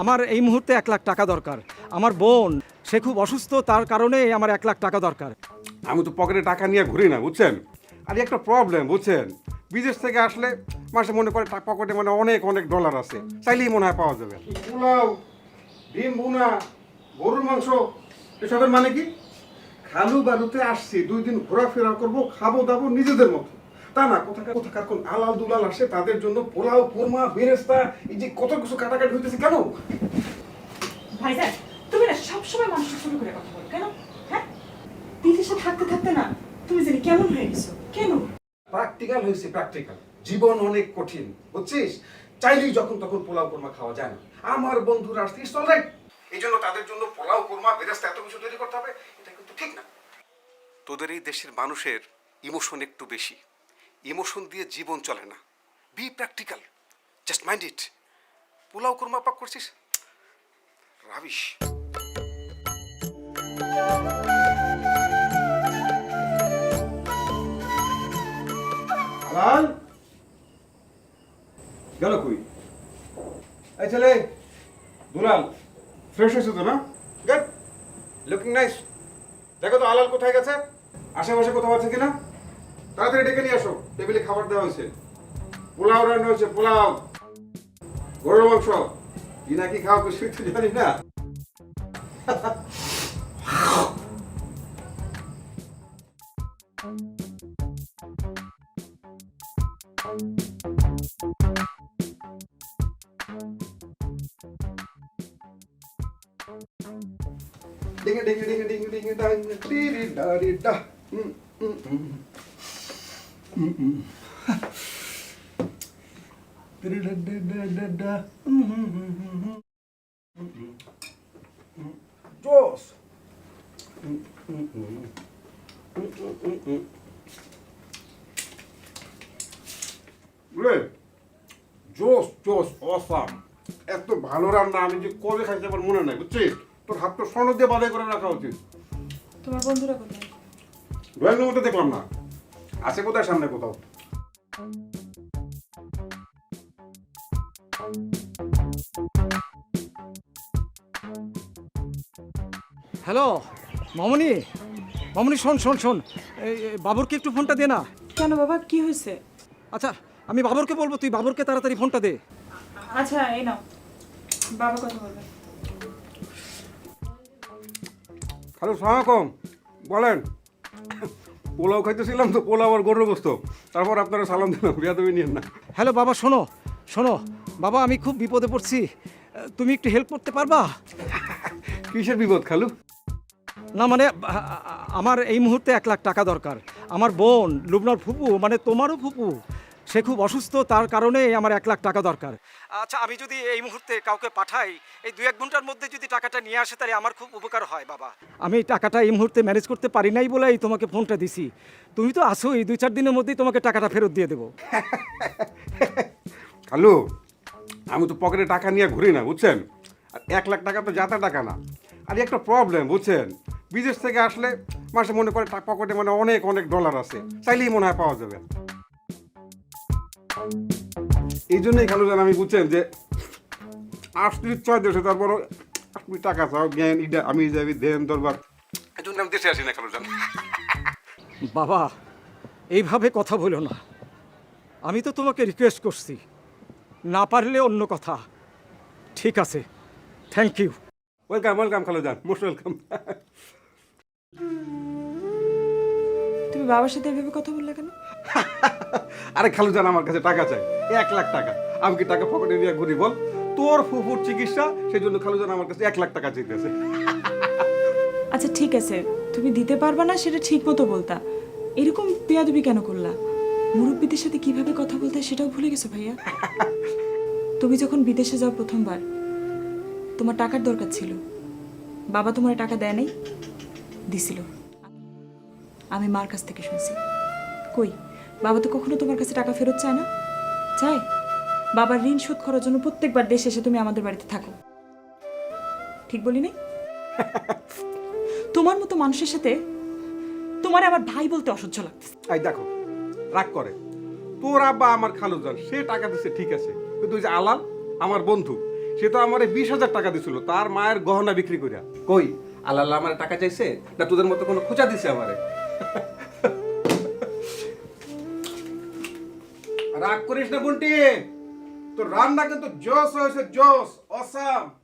আমার এই মুহূর্তে 1 লাখ টাকা দরকার। আমার বোন সে খুব অসুস্থ, তার কারণে আমার 1 লাখ টাকা দরকার। আমি তো পকেটে টাকা নিয়ে ঘুরি না, বুঝছেন? আর একটা প্রবলেম, বুঝছেন, বিদেশ থেকে আসলে মাসে মনে করে পকেটে মানে অনেক অনেক ডলার আছে, চাইলেই মনে হয় পাওয়া যাবে। পোলাও, ডিম ভুনা, গরুর মাংস, এসবের মানে কি? খালু বালুতে আসছি, 2 দিন ঘোরাফেরা করবো, খাবো দাবো নিজেদের মতো, তা না কোথাকার কোন আলাল দুলাল আসে, তাদের জন্য পোলাও, কোরমা, বেরেস্তা, এই যে কত কিছু কাটাকাটি হইতেছে কেন? ভাইজান, তুমি না সবসময় মানুষের শুরু করে কথা বলো কেন? হ্যাঁ, বিদেশে থাকতে থাকতে না তুমি জানি কেমন হয়ে গেছো কেন? প্র্যাকটিক্যাল হয়েছে, প্র্যাকটিক্যাল। জীবন অনেক কঠিন, বুঝছিস? চাইলেই যখন তখন পোলাও কোরমা খাওয়া যায় না। আমার বন্ধুরা আসছে, ইটস অলরাইট, এই জন্য তাদের জন্য পোলাও, কোরমা, বেরেস্তা এত কিছু তৈরি করতে হবে, এটা কিন্তু ঠিক না। তোদের এই দেশের মানুষের ইমোশন একটু বেশি, ইমোশন দিয়ে জীবন চলে না। B practical, just mind it. Pulao korma পাক করছিস, রাবিশ। আলাল গেল কই? এই ছেলে দুলাল, ফ্রেশ হয়েছে তো না? Good, looking nice. দেখো তো আলাল কোথায় গেছে, আশেপাশে কোথাও আছে কিনা। তাড়াতাড়ি ডেকে নিয়ে আসো, টেবিলে খাবার দেওয়া হয়েছে। পোলাও রান্না হয়েছে, পোলাও, গরুর মাংস। কি না কি খাও কিছুই তো জানি না। Ding ding ding ding ding dang dee da dee da. Joss. জোস জোস অসাম। এত ভালো রান্না আমি যে কবে খাইতে আমার মনে নাই, বুঝছিস? তোর হাত তো স্বর্ণ দিয়ে বাদাই করে রাখা উচিত। তোমার বন্ধুরা কোথায়? ড্রয়িং রুমে দেখলাম না, আছে কোথায়, সামনে কোথাও। হ্যালো মামনি, মামনি শোন শোন শোন, এই বাবরকে একটু ফোনটা দে না। কেন বাবা, কি হয়েছে? আচ্ছা আমি বাবরকে বলবো, তুই বাবরকে তাড়াতাড়ি ফোনটা দে। আচ্ছা এই নাও, বাবা কথা বলবে। হ্যালো, সালাম আলাইকুম, বলেন। পোলাও খাইতেছিলাম তো, পোলাও আর গরুর গোস্ত, তারপর আপনারা সালাম দিলাম, বিয়াদবি নিয়েন না। হ্যালো বাবা, শোনো শোনো বাবা, আমি খুব বিপদে পড়ছি, তুমি একটু হেল্প করতে পারবা? কিসের বিপদ খালু? না মানে আমার এই মুহূর্তে 1 লাখ টাকা দরকার। আমার বোন লুবনার ফুপু, মানে তোমারও ফুপু, সে খুব অসুস্থ, তার কারণে আমার 1 লাখ টাকা দরকার। আচ্ছা আমি যদি এই মুহূর্তে কাউকে পাঠাই, এই 2-1 ঘন্টার মধ্যে যদি টাকাটা নিয়ে আসে, তাহলে আমার খুব উপকার হয় বাবা। আমি এই টাকাটা এই মুহূর্তে ম্যানেজ করতে পারি নাই বলেই তোমাকে ফোনটা দিছি। তুমি তো আসোই, 2-4 দিনের মধ্যেই তোমাকে টাকাটা ফেরত দিয়ে দেবো। খালু, আমি তো পকেটে টাকা নিয়ে ঘুরি না, বুঝছেন? আর 1 লাখ টাকা তো যাতা টাকা না। আর একটা প্রবলেম, বুঝছেন, বিদেশ থেকে আসলে মাসে মনে করে পকেটে মানে অনেক অনেক ডলার আছে, চাইলেই মনে হয় পাওয়া যাবে। এই জন্যই খালু জান আমি, বুঝছেন, যে আসতে ইচ্ছা দেশে, তারপর আপনি টাকা চাও জ্ঞান, এটা আমি যাবি দেন দরবার, এই জন্য আমি দেশে আসি না খালু জান। বাবা এইভাবে কথা বলো না, আমি তো তোমাকে রিকোয়েস্ট করছি, না পারলে অন্য কথা। ঠিক আছে, থ্যাংক ইউ। ওয়েলকাম ওয়েলকাম খালু জান, মোস্ট ওয়েলকাম। তুমি বাবার সাথে এভাবে কথা বললে কেন? আরে খালু জান, আমার কাছে টাকা চাই, 1 লাখ টাকা। আমি কি টাকা পকেটে নিয়ে ঘুরি বল? তোর ফুফুর চিকিৎসা, সেই জন্য খালু জান আমার কাছে 1 লাখ টাকা চাইতেছে। আচ্ছা ঠিক আছে, তুমি দিতে পারবা না সেটা ঠিক মতো বলতা, এরকম বেয়াদবি কেন করলা? মুরব্বীদের সাথে কিভাবে কথা বলতে হয় সেটাও ভুলে গেছো ভাইয়া? তুমি যখন বিদেশে যাও প্রথমবার, তোমার টাকার দরকার ছিল, বাবা তোমার টাকা দেয় নাই? দিছিল, আমি মার কাছ থেকে শুনছি। কই, বাবা তো কখনো তোমার কাছে টাকা ফেরত চায় না? চায়? বাবার ঋণ শোধ করার জন্য প্রত্যেকবার দেশে এসে তুমি আমাদের বাড়িতে থাকো, ঠিক বলি নাই? তোমার মতো মানুষের সাথে তোমার আমার ভাই বলতে অসহ্য লাগতেছে। এই দেখো, রাগ করে, তোর আব্বা আমার খালু জান, সে টাকা দিচ্ছে ঠিক আছে, কিন্তু ওই যে আলাল আমার বন্ধু, সে তো আমার 20,000 টাকা দিছিল তার মায়ের গহনা বিক্রি করিয়া। কই আল্লাহ আল্লাহ আমার টাকা চাইছে না তোদের মতো কোনো খোঁচা দিছে আমারে? রাগ করিস না বুন্টি, তোর রান্না কিন্তু জোস হয়েছে, জোস, অসাম।